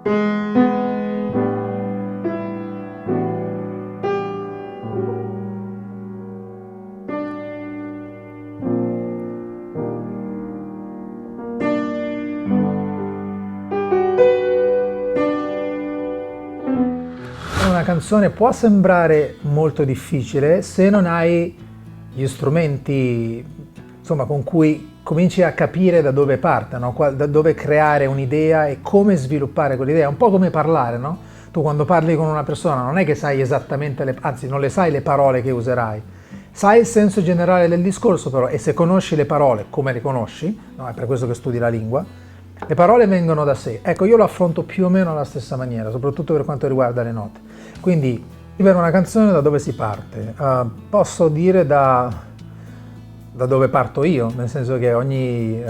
Una canzone può sembrare molto difficile se non hai gli strumenti, insomma, con cui cominci a capire da dove parte, no? Da dove creare un'idea e come sviluppare quell'idea. È un po' come parlare, no? Tu quando parli con una persona non è che sai esattamente, anzi non le sai le parole che userai, sai il senso generale del discorso però, e se conosci le parole, come le conosci, no? È per questo che studi la lingua, le parole vengono da sé. Ecco, io lo affronto più o meno alla stessa maniera, soprattutto per quanto riguarda le note. Quindi, scrivere una canzone da dove si parte? Posso dire da dove parto io, nel senso che ogni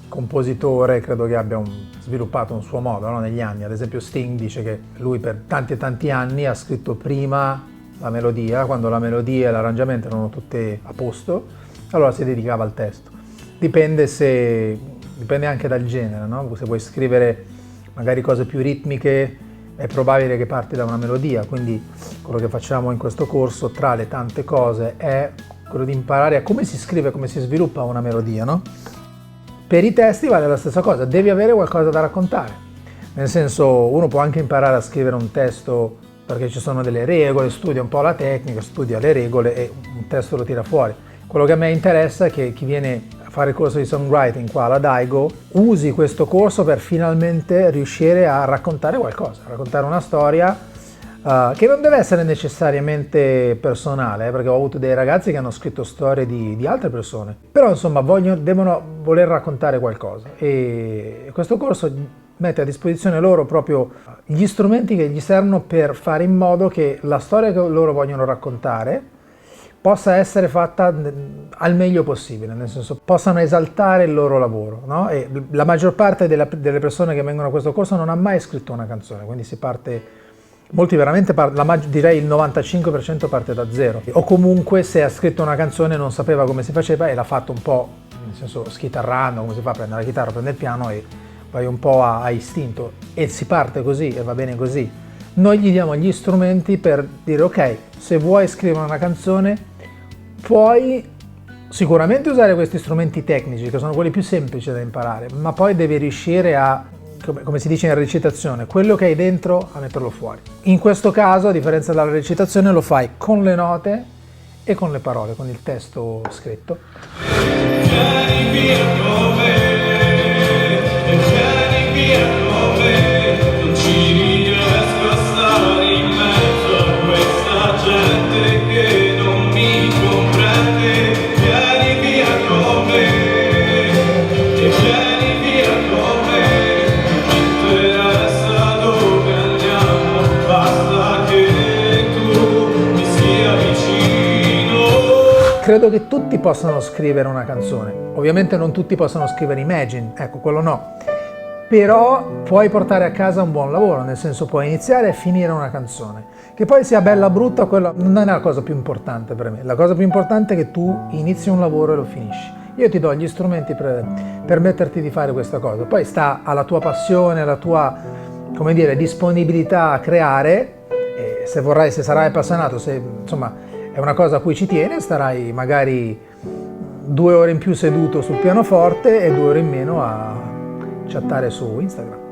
compositore credo che abbia sviluppato un suo modo, no? Negli anni. Ad esempio Sting dice che lui per tanti e tanti anni ha scritto prima la melodia, quando la melodia e l'arrangiamento erano tutte a posto, allora si dedicava al testo. Dipende anche dal genere, no? Se vuoi scrivere magari cose più ritmiche è probabile che parti da una melodia, quindi quello che facciamo in questo corso tra le tante cose è quello di imparare a come si scrive, come si sviluppa una melodia, no? Per i testi vale la stessa cosa, devi avere qualcosa da raccontare, nel senso uno può anche imparare a scrivere un testo perché ci sono delle regole, studia un po' la tecnica, studia le regole e un testo lo tira fuori. Quello che a me interessa è che chi viene a fare il corso di songwriting qua alla Daigo usi questo corso per finalmente riuscire a raccontare qualcosa, a raccontare una storia che non deve essere necessariamente personale, perché ho avuto dei ragazzi che hanno scritto storie di altre persone, però insomma devono voler raccontare qualcosa e questo corso mette a disposizione loro proprio gli strumenti che gli servono per fare in modo che la storia che loro vogliono raccontare possa essere fatta al meglio possibile, nel senso possano esaltare il loro lavoro, no? E la maggior parte delle persone che vengono a questo corso non ha mai scritto una canzone, quindi si parte, molti veramente, direi il 95% parte da zero, o comunque se ha scritto una canzone non sapeva come si faceva e l'ha fatto un po', nel senso schitarrando, come si fa a prendere la chitarra, prendere il piano e vai un po' a istinto e si parte così e va bene così. Noi gli diamo gli strumenti per dire ok, se vuoi scrivere una canzone puoi sicuramente usare questi strumenti tecnici che sono quelli più semplici da imparare, ma poi devi riuscire a, come si dice in recitazione, quello che hai dentro a metterlo fuori. In questo caso, a differenza dalla recitazione, lo fai con le note e con le parole, con il testo scritto. Vieni via con me, vieni via con me, non ci riesco a stare in mezzo a questa gente che non mi comprende. Vieni via con me, e vieni via con me, non mi interessa dove andiamo, basta che tu mi sia vicino. Credo che tutti possano scrivere una canzone, ovviamente non tutti possono scrivere Imagine, ecco, quello no, però puoi portare a casa un buon lavoro, nel senso puoi iniziare e finire una canzone. Che poi sia bella o brutta, quella non è la cosa più importante per me, la cosa più importante è che tu inizi un lavoro e lo finisci. Io ti do gli strumenti per permetterti di fare questa cosa, poi sta alla tua passione, alla tua, come dire, disponibilità a creare, e se vorrai, se sarai appassionato, se insomma è una cosa a cui ci tieni, starai magari 2 ore in più seduto sul pianoforte e 2 ore in meno a chattare su Instagram.